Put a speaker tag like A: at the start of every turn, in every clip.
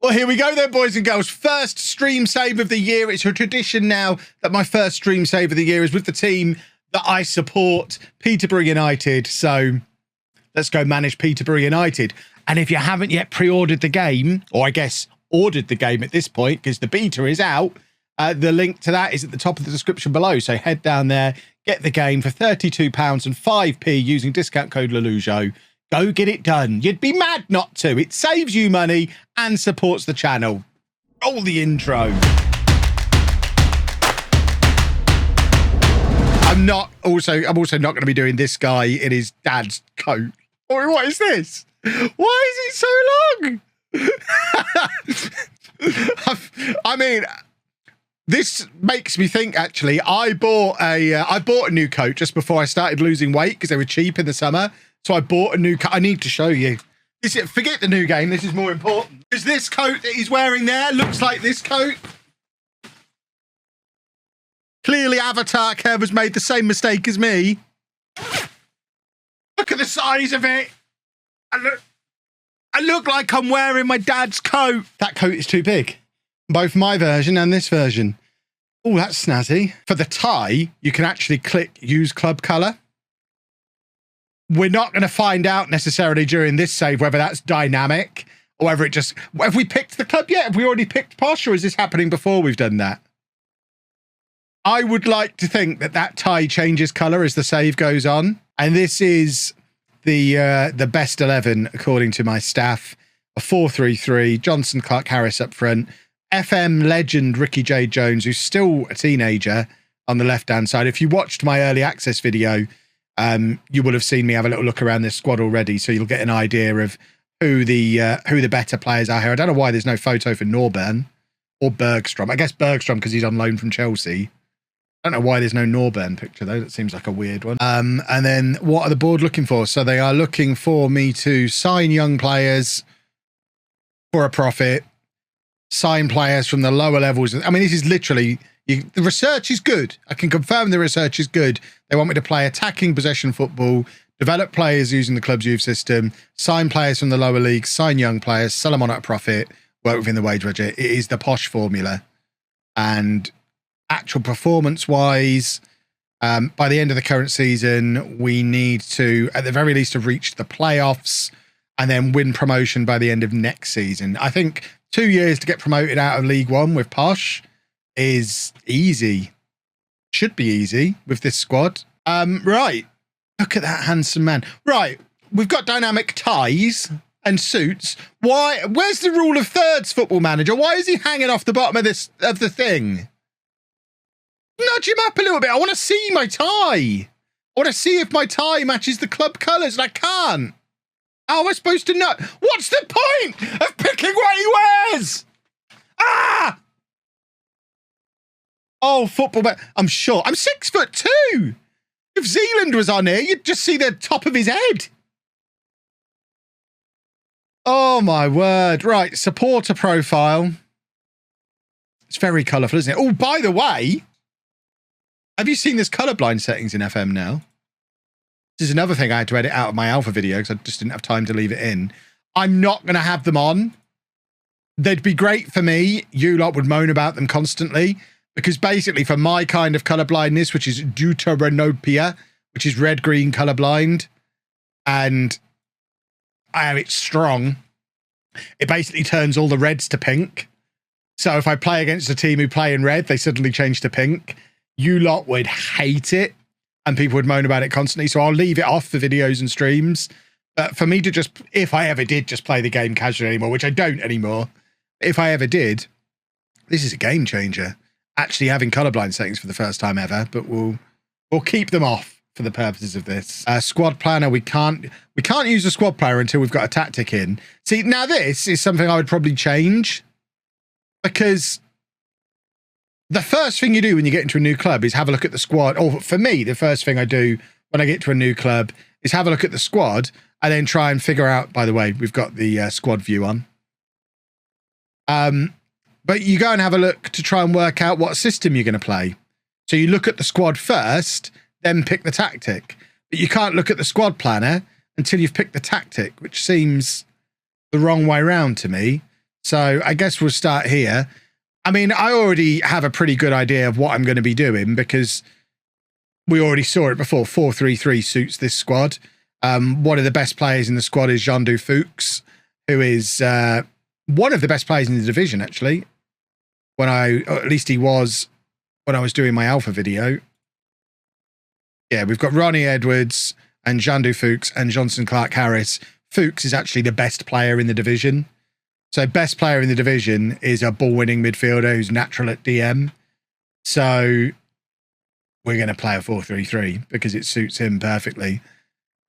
A: Well, here we go then, boys and girls. First stream save of the year. It's a tradition now that my first stream save of the year is with the team that I support, Peterborough United. So let's go manage Peterborough United. And if you haven't yet pre-ordered the game, or I guess ordered the game at this point, because the beta is out, the link to that is at the top of the description below. So head down there, get the game for £32 and 5p using discount code LOLLUJO. Go get it done. You'd be mad not to. It saves you money and supports the channel. Roll the intro. I'm also not going to be doing this guy in his dad's coat. Or what is this? Why is it so long? I mean, this makes me think. Actually, I bought a new coat just before I started losing weight because they were cheap in the summer. So I bought a new coat. I need to show you. Forget the new game. This is more important. Because this coat that he's wearing there looks like this coat. Clearly, Avatar Kev has made the same mistake as me. Look at the size of it. I look like I'm wearing my dad's coat. That coat is too big. Both my version and this version. Oh, that's snazzy. For the tie, you can actually click use club colour. We're not going to find out necessarily during this save whether that's dynamic or whether it just... Have we picked the club yet? Have we already picked Posh, or is this happening before we've done that? I would like to think that that tie changes colour as the save goes on. And this is the best 11, according to my staff. A 4-3-3, Johnson, Clark, Harris up front. FM legend Ricky J. Jones, who's still a teenager, on the left-hand side. If you watched my early access video... you will have seen me have a little look around this squad already, so you'll get an idea of who the better players are here. I don't know why there's no photo for Norburn or Bergstrom. I guess Bergstrom because he's on loan from Chelsea. I don't know why there's no Norburn picture though. That seems like a weird one. And then what are the board looking for? So they are looking for me to sign young players for a profit, sign players from the lower levels. I mean, this is literally... the research is good. I can confirm the research is good. They want me to play attacking possession football, develop players using the club's youth system, sign players from the lower leagues, sign young players, sell them on at a profit, work within the wage budget. It is the Posh formula. And actual performance-wise, by the end of the current season, we need to, at the very least, have reached the playoffs and then win promotion by the end of next season. I think 2 years to get promoted out of League One with Posh is easy. Should be easy with this squad. Right. Look at that handsome man. Right. We've got dynamic ties and suits. Why? Where's the rule of thirds, Football Manager? Why is he hanging off the bottom of the thing? Nudge him up a little bit. I want to see my tie. I want to see if my tie matches the club colours, and I can't. How am I supposed to know? What's the point of picking what he wears? Ah! Oh, football, I'm short. I'm 6'2". If Zealand was on here, you'd just see the top of his head. Oh, my word. Right, supporter profile. It's very colourful, isn't it? Oh, by the way, have you seen this colourblind settings in FM now? This is another thing I had to edit out of my alpha video because I just didn't have time to leave it in. I'm not going to have them on. They'd be great for me. You lot would moan about them constantly. Because basically for my kind of colourblindness, which is deuteranopia, which is red-green colourblind, and it's strong, it basically turns all the reds to pink. So if I play against a team who play in red, they suddenly change to pink. You lot would hate it, and people would moan about it constantly. So I'll leave it off for videos and streams. But for me to just, if I ever did just play the game casually anymore, which I don't anymore, if I ever did, this is a game changer. Actually having colourblind settings for the first time ever, but we'll keep them off for the purposes of this. Squad planner, we can't use the squad planner until we've got a tactic in. See, now this is something I would probably change, because the first thing you do when you get into a new club is have a look at the squad. Or for me, the first thing I do when I get to a new club is have a look at the squad and then try and figure out, by the way, we've got the squad view on. But you go and have a look to try and work out what system you're going to play. So you look at the squad first, then pick the tactic. But you can't look at the squad planner until you've picked the tactic, which seems the wrong way round to me. So I guess we'll start here. I mean, I already have a pretty good idea of what I'm going to be doing because we already saw it before. 4-3-3 suits this squad. One of the best players in the squad is Jean-Du Fuchs, who is one of the best players in the division, actually. Or at least he was when I was doing my alpha video. Yeah, we've got Ronnie Edwards and Jean-Du Fuchs and Johnson Clark-Harris. Fuchs is actually the best player in the division. So best player in the division is a ball-winning midfielder who's natural at DM. So we're going to play a 4-3-3 because it suits him perfectly.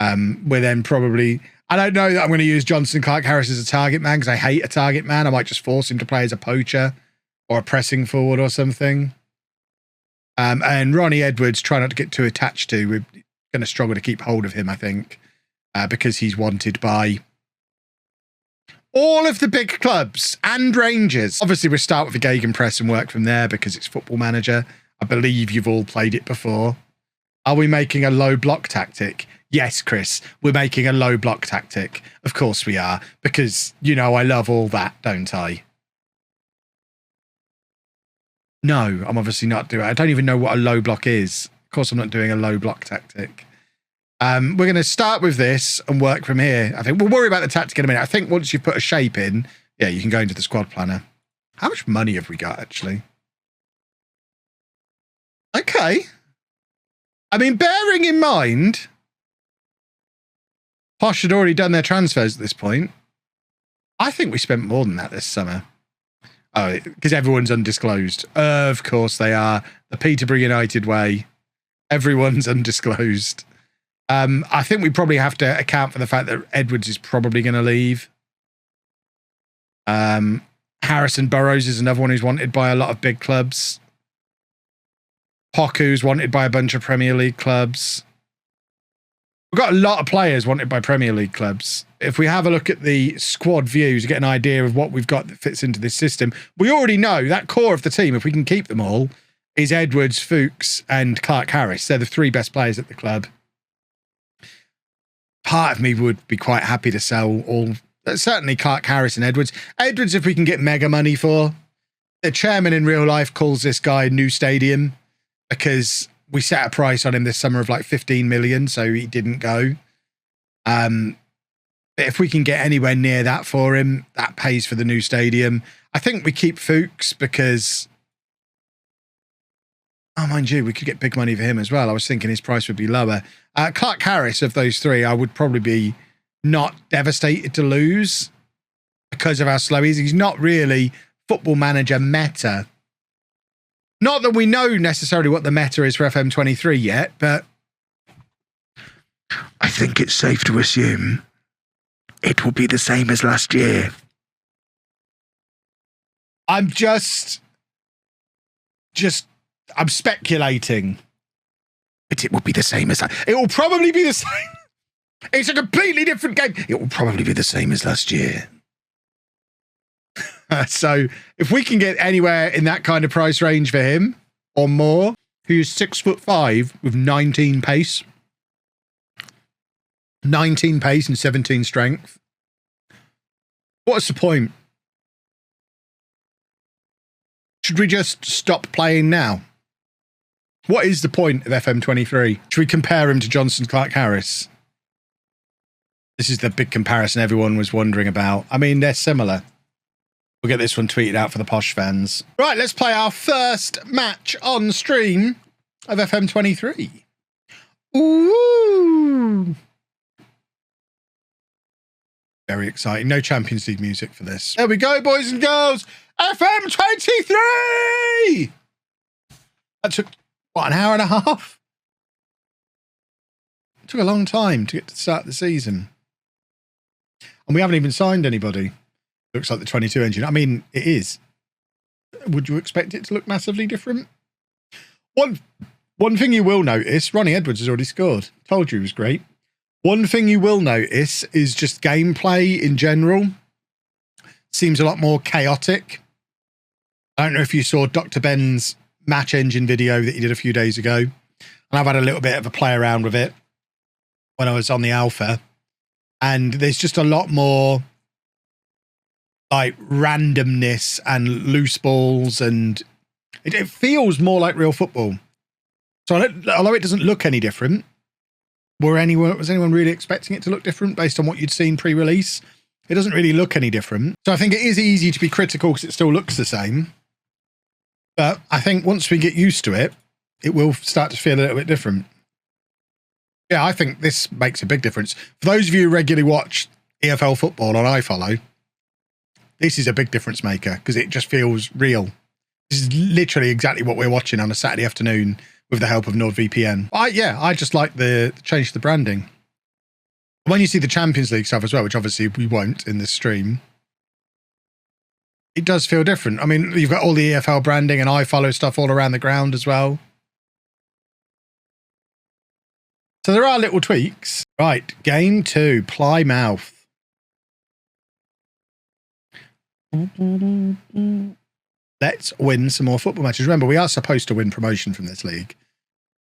A: We're then probably... I don't know that I'm going to use Johnson Clark-Harris as a target man because I hate a target man. I might just force him to play as a poacher or a pressing forward or something. And Ronnie Edwards, try not to get too attached to. We're going to struggle to keep hold of him, I think, because he's wanted by all of the big clubs and Rangers. Obviously, we'll start with the gegenpress and work from there because it's Football Manager. I believe you've all played it before. Are we making a low block tactic? Yes, Chris, we're making a low block tactic. Of course we are, because, you know, I love all that, don't I? No, I'm obviously not doing it. I don't even know what a low block is. Of course, I'm not doing a low block tactic. We're going to start with this and work from here. I think we'll worry about the tactic in a minute. I think once you put a shape in, yeah, you can go into the squad planner. How much money have we got, actually? Okay. I mean, bearing in mind, Posh had already done their transfers at this point. I think we spent more than that this summer. Oh, because everyone's undisclosed. Of course they are. The Peterborough United way. Everyone's undisclosed. I think we probably have to account for the fact that Edwards is probably going to leave. Harrison Burrows is another one who's wanted by a lot of big clubs. Poku's wanted by a bunch of Premier League clubs. We've got a lot of players wanted by Premier League clubs. If we have a look at the squad views, you get an idea of what we've got that fits into this system. We already know that core of the team, if we can keep them all, is Edwards, Fuchs, and Clark-Harris. They're the three best players at the club. Part of me would be quite happy to sell all, certainly Clark-Harris and Edwards. Edwards, if we can get mega money for. The chairman in real life calls this guy New Stadium because we set a price on him this summer of like 15 million, so he didn't go. But if we can get anywhere near that for him, that pays for the new stadium. I think we keep Fuchs because, oh, mind you, we could get big money for him as well. I was thinking his price would be lower. Clark-Harris, of those three, I would probably be not devastated to lose because of how slow he is. He's not really Football Manager meta. Not that we know necessarily what the meta is for FM23 yet, but I think it's safe to assume it will be the same as last year. I'm speculating. But it will be the same as that. It will probably be the same. It's a completely different game. It will probably be the same as last year. So if we can get anywhere in that kind of price range for him or more, who's 6'5" with 19 pace, 19 pace and 17 strength. What's the point? Should we just stop playing now? What is the point of FM23? Should we compare him to Johnson Clark-Harris? This is the big comparison everyone was wondering about. I mean, they're similar. We'll get this one tweeted out for the Posh fans. Right, let's play our first match on stream of FM23. Ooh. Very exciting. No Champions League music for this. There we go, boys and girls. FM23! That took, what, an hour and a half? It took a long time to get to start the season. And we haven't even signed anybody. Looks like the 22 engine. I mean, it is. Would you expect it to look massively different? One thing you will notice, Ronnie Edwards has already scored. Told you he was great. One thing you will notice is just gameplay in general seems a lot more chaotic. I don't know if you saw Dr. Ben's match engine video that he did a few days ago. And I've had a little bit of a play around with it when I was on the alpha. And there's just a lot more like randomness and loose balls, and it feels more like real football. So although it doesn't look any different, was anyone really expecting it to look different based on what you'd seen pre-release? It doesn't really look any different. So I think it is easy to be critical because it still looks the same. But I think once we get used to it, it will start to feel a little bit different. Yeah, I think this makes a big difference. For those of you who regularly watch EFL football on iFollow, this is a big difference maker because it just feels real. This is literally exactly what we're watching on a Saturday afternoon with the help of NordVPN. I just like the change to the branding. When you see the Champions League stuff as well, which obviously we won't in this stream, it does feel different. I mean, you've got all the EFL branding and iFollow stuff all around the ground as well. So there are little tweaks. Right, game 2, Plymouth. Let's win some more football matches. Remember, we are supposed to win promotion from this league.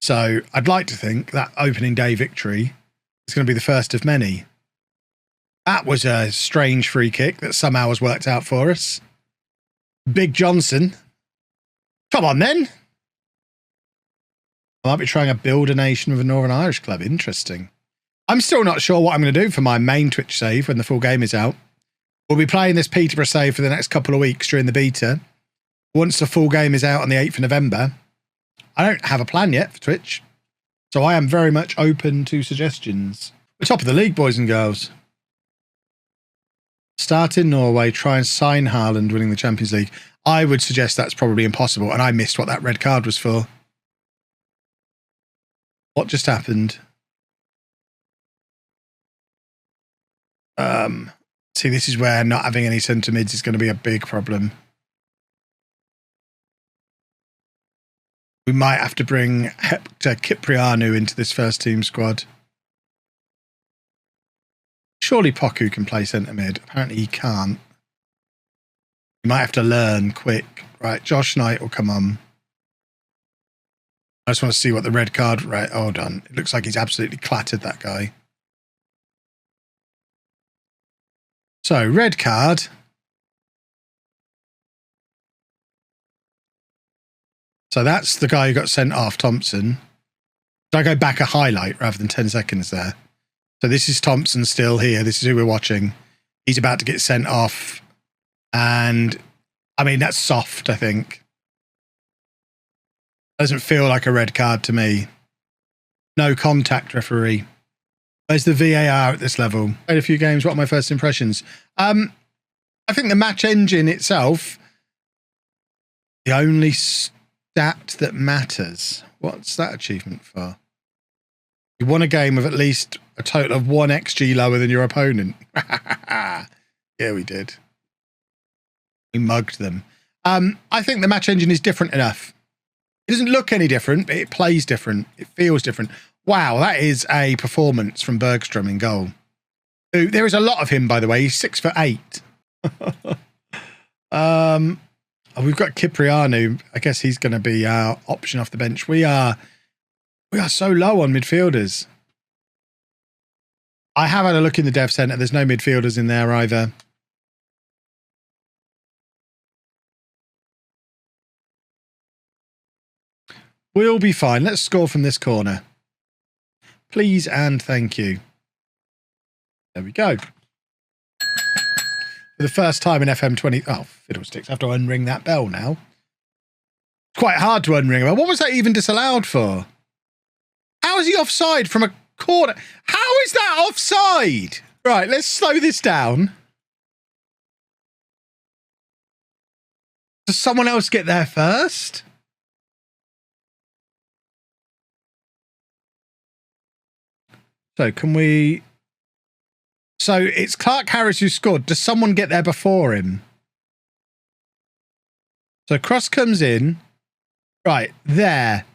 A: So I'd like to think that opening day victory is going to be the first of many. That was a strange free kick that somehow has worked out for us. Big Johnson. Come on, then. I might be trying to build a nation with a Northern Irish club. Interesting. I'm still not sure what I'm going to do for my main Twitch save when the full game is out. We'll be playing this Peterborough save for the next couple of weeks during the beta. Once the full game is out on the 8th of November, I don't have a plan yet for Twitch. So I am very much open to suggestions. We're top of the league, boys and girls. Start in Norway, try and sign Haaland winning the Champions League. I would suggest that's probably impossible, and I missed what that red card was for. What just happened? See, this is where not having any centre mids is going to be a big problem. We might have to bring Hector Kyprianou into this first team squad. Surely Poku can play centre mid. Apparently he can't. You might have to learn quick. Right, Josh Knight will come on. I just want to see what the red card... Right, hold on. It looks like he's absolutely clattered that guy. So, red card. So that's the guy who got sent off, Thompson. Did I go back a highlight rather than 10 seconds there? So this is Thompson still here. This is who we're watching. He's about to get sent off. And, I mean, that's soft, I think. Doesn't feel like a red card to me. No contact, referee. Where's the VAR at this level? Played a few games. What are my first impressions? I think the match engine itself, the only stat that matters. What's that achievement for? You won a game with at least a total of 1 XG lower than your opponent. Yeah, we did. We mugged them. I think the match engine is different enough. It doesn't look any different, but it plays different. It feels different. Wow, that is a performance from Bergstrom in goal. There is a lot of him, by the way. He's 6'8". We've got Kyprianou. I guess he's going to be our option off the bench. We are so low on midfielders. I have had a look in the dev centre. There's no midfielders in there either. We'll be fine. Let's score from this corner. Please and thank you. There we go. For the first time in FM20... Oh, fiddlesticks. I have to unring that bell now. It's quite hard to unring a bell. What was that even disallowed for? How is he offside from a corner? How is that offside? Right, let's slow this down. Does someone else get there first? So can we... So it's Clark Harris who scored. Does someone get there before him? So cross comes in. Right, there.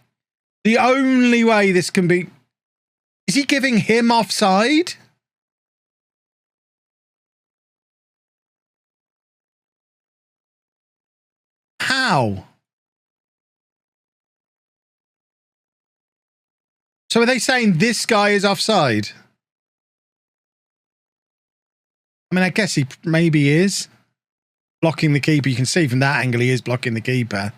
A: The only way this can be... Is he giving him offside? How? So are they saying this guy is offside? I mean, I guess he maybe is. Blocking the keeper. You can see from that angle he is blocking the keeper.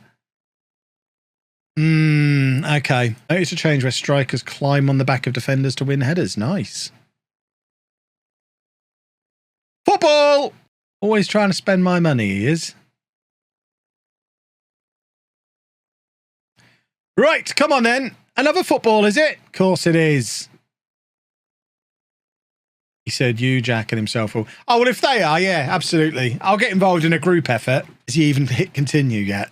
A: Okay. Notice a change where strikers climb on the back of defenders to win headers. Nice. Football! Always trying to spend my money, he is. Right, come on then. Another football, is it? Of course it is. He said you, Jack, and himself. Oh, well, if they are, yeah, absolutely. I'll get involved in a group effort. Has he even hit continue yet?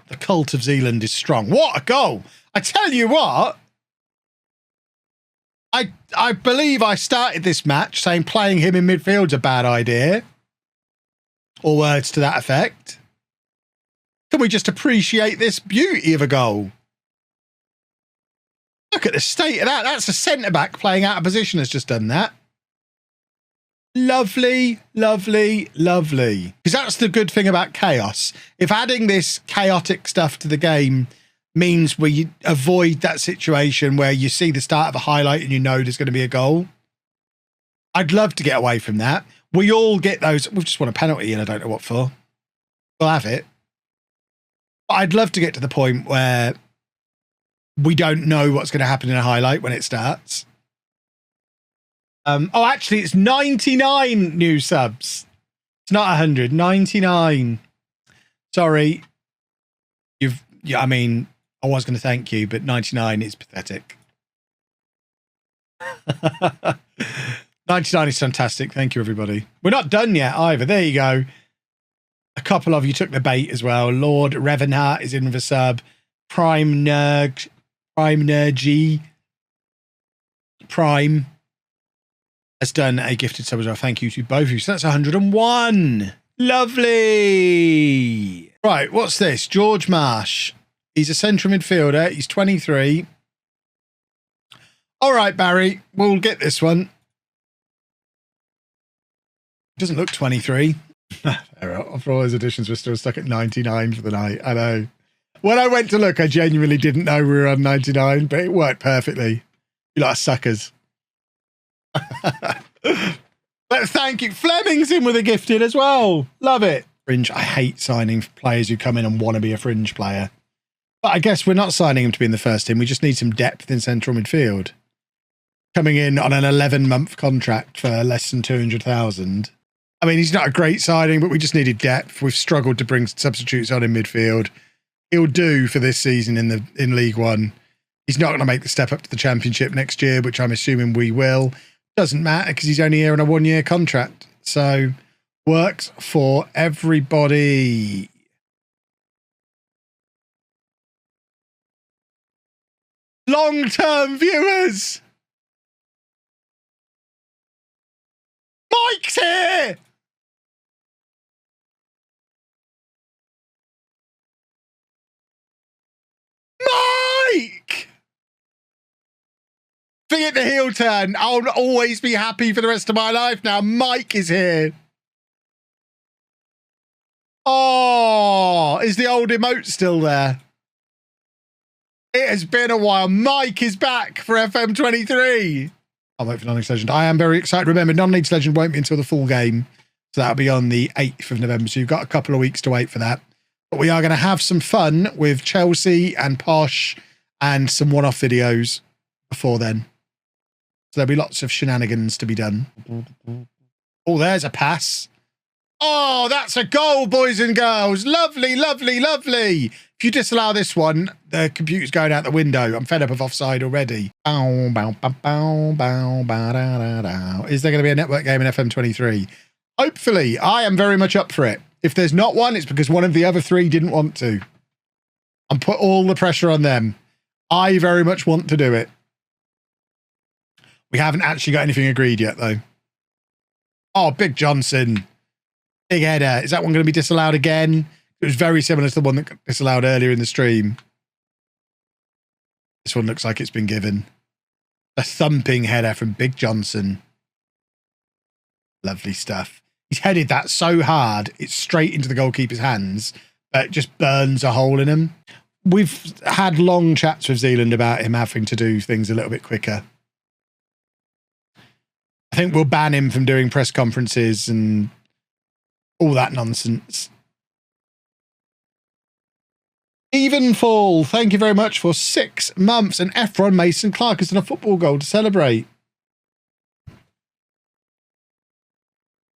A: The cult of Zealand is strong. What a goal! I tell you what, I believe I started this match saying playing him in midfield's a bad idea. Or words to that effect. Can we just appreciate this beauty of a goal? Look at the state of that. That's a centre-back playing out of position has just done that. Lovely, lovely, lovely. Because that's the good thing about chaos. If adding this chaotic stuff to the game means we avoid that situation where you see the start of a highlight and you know there's going to be a goal. I'd love to get away from that. We all get those. We've just won a penalty and I don't know what for. We'll have it. But I'd love to get to the point where we don't know what's going to happen in a highlight when it starts. Oh, actually, it's 99 new subs. It's not 100. 99. Sorry. I mean, I was going to thank you, but 99 is pathetic. 99 is fantastic. Thank you, everybody. We're not done yet either. There you go. A couple of you took the bait as well. Lord Revenhart is in with a sub. Prime Nergy. Prime has done a gifted sub as well. Thank you to both of you. So that's 101. Lovely. Right, what's this? George Marsh. He's a central midfielder. He's 23. All right, Barry, we'll get this one. Doesn't look 23. After all those additions, we're still stuck at 99 for the night. I know. When I went to look, I genuinely didn't know we were on 99, but it worked perfectly. You lot of suckers. But thank you. Fleming's in with a gifted as well. Love it. Fringe. I hate signing players who come in and want to be a fringe player. But I guess we're not signing him to be in the first team. We just need some depth in central midfield. Coming in on an 11-month contract for less than 200,000. I mean, he's not a great signing, but we just needed depth. We've struggled to bring substitutes on in midfield. He'll do for this season in League One. He's not going to make the step up to the Championship next year, which I'm assuming we will. Doesn't matter because he's only here on a 1-year contract. So works for everybody. Long-term viewers. Mike's here. Mike! Forget the heel turn. I'll always be happy for the rest of my life now. Mike is here. Oh, is the old emote still there? It has been a while. Mike is back for FM23. I'll wait for Non-League Legend. I am very excited. Remember, Non-League Legend won't be until the full game. So that'll be on the 8th of November. So you've got a couple of weeks to wait for that. But we are going to have some fun with Chelsea and Posh and some one-off videos before then. So there'll be lots of shenanigans to be done. Oh, there's a pass. Oh, that's a goal, boys and girls. Lovely, lovely, lovely. If you disallow this one, the computer's going out the window. I'm fed up of offside already. Is there going to be a network game in FM23? Hopefully. I am very much up for it. If there's not one, it's because one of the other three didn't want to. And put all the pressure on them. I very much want to do it. We haven't actually got anything agreed yet, though. Oh, Big Johnson. Big header. Is that one going to be disallowed again? It was very similar to the one that got disallowed earlier in the stream. This one looks like it's been given. A thumping header from Big Johnson. Lovely stuff. He's headed that so hard, it's straight into the goalkeeper's hands, but it just burns a hole in him. We've had long chats with Zealand about him having to do things a little bit quicker. I think we'll ban him from doing press conferences and All that nonsense. Evenfall, thank you very much for 6 months. And Efron Mason Clark has done a football goal to celebrate.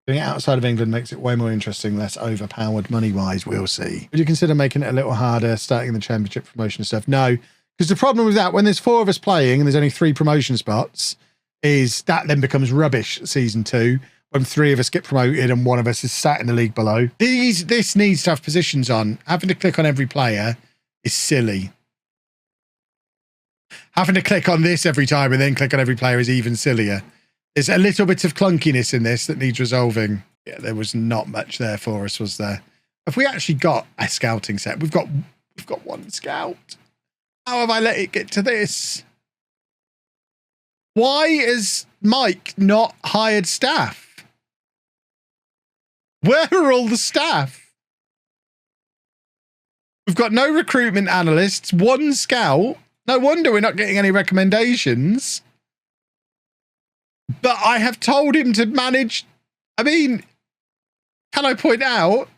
A: Doing it outside of England makes it way more interesting, less overpowered money-wise. We'll see. Would you consider making it a little harder, starting the championship promotion stuff? No, because the problem with that, when there's 4 of us playing and there's only 3 promotion spots, is that then becomes rubbish season 2 when 3 of us get promoted and 1 of us is sat in the league below. This needs to have positions on. Having to click on every player is silly. Having to click on this every time and then click on every player is even sillier. There's a little bit of clunkiness in this that needs resolving. Yeah, there was not much there for us, was there? Have we actually got a scouting set? We've got 1 scout. How have I let it get to this? Why has Mike not hired staff? Where are all the staff? We've got no recruitment analysts, 1 scout. No wonder we're not getting any recommendations. But I have told him to manage. I mean, can I point out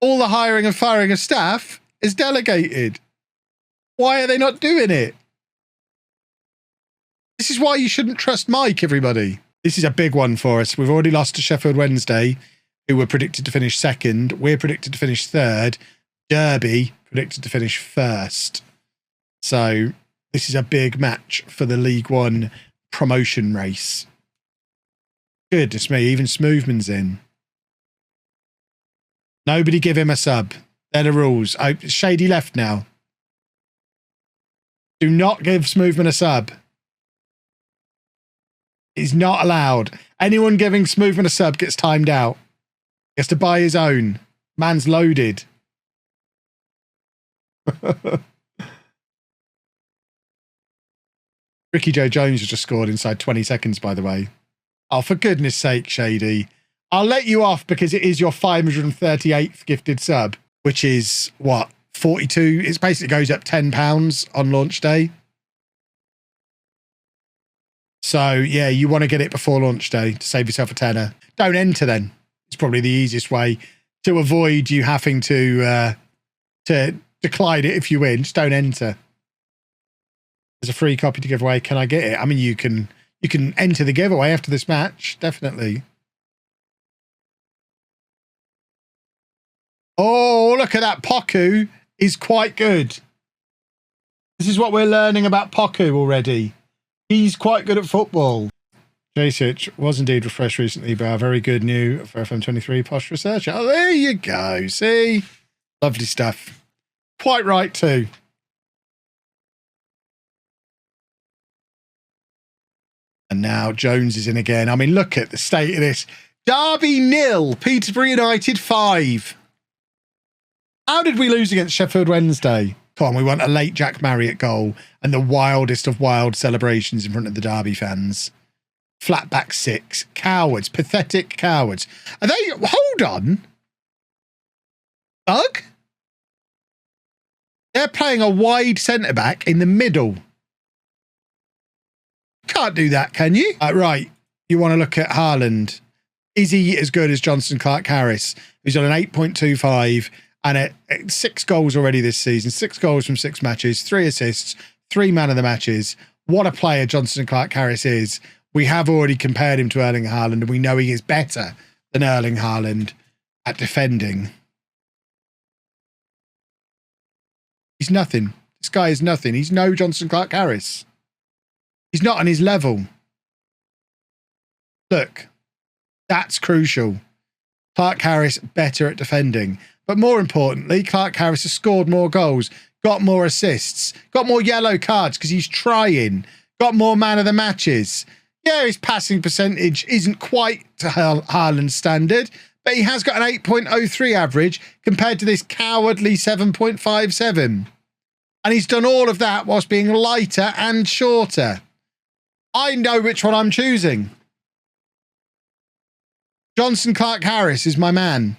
A: all the hiring and firing of staff is delegated? Why are they not doing it? This is why you shouldn't trust Mike, everybody. This is a big one for us. We've already lost to Sheffield Wednesday, who were predicted to finish 2nd. We're predicted to finish 3rd. Derby predicted to finish 1st. So this is a big match for the League One promotion race. Goodness me, even Smoothman's in. Nobody give him a sub. They're the rules. Oh, Shady left now. Do not give Smoothman a sub. He's not allowed. Anyone giving Smoothman a sub gets timed out. He has to buy his own. Man's loaded. Ricky Joe Jones has just scored inside 20 seconds, by the way. Oh, for goodness sake, Shady. I'll let you off because it is your 538th gifted sub, which is, what, 42? It basically goes up £10 on launch day. So, yeah, you want to get it before launch day to save yourself a tenner. Don't enter then. It's probably the easiest way to avoid you having to decline it if you win. Just don't enter. There's a free copy to give away. Can I get it? I mean, you can enter the giveaway after this match. Definitely. Oh, look at that. Poku is quite good. This is what we're learning about Poku already. He's quite good at football. Jasic was indeed refreshed recently by our very good new for FM23 Posh researcher. Oh, there you go. See? Lovely stuff. Quite right too. And now Jones is in again. I mean, look at the state of this. Derby 0, Peterborough United 5. How did we lose against Sheffield Wednesday? Come on, we want a late Jack Marriott goal and the wildest of wild celebrations in front of the Derby fans. Flat back 6. Cowards. Pathetic cowards. Are they... Hold on. Bug? They're playing a wide centre-back in the middle. Can't do that, can you? Right. You want to look at Haaland. Is he as good as Johnson Clark-Harris, who's on an 8.25 and at 6 goals already this season? 6 goals from 6 matches, 3 assists, 3 man of the matches. What a player Johnson Clark-Harris is. We have already compared him to Erling Haaland, and we know he is better than Erling Haaland at defending. He's nothing. This guy is nothing. He's no Johnson Clark-Harris. He's not on his level. Look, that's crucial. Clark-Harris better at defending. But more importantly, Clark-Harris has scored more goals, got more assists, got more yellow cards because he's trying, got more man of the matches. Yeah, his passing percentage isn't quite to Haaland's standard, but he has got an 8.03 average compared to this cowardly 7.57. And he's done all of that whilst being lighter and shorter. I know which one I'm choosing. Johnson Clark-Harris is my man.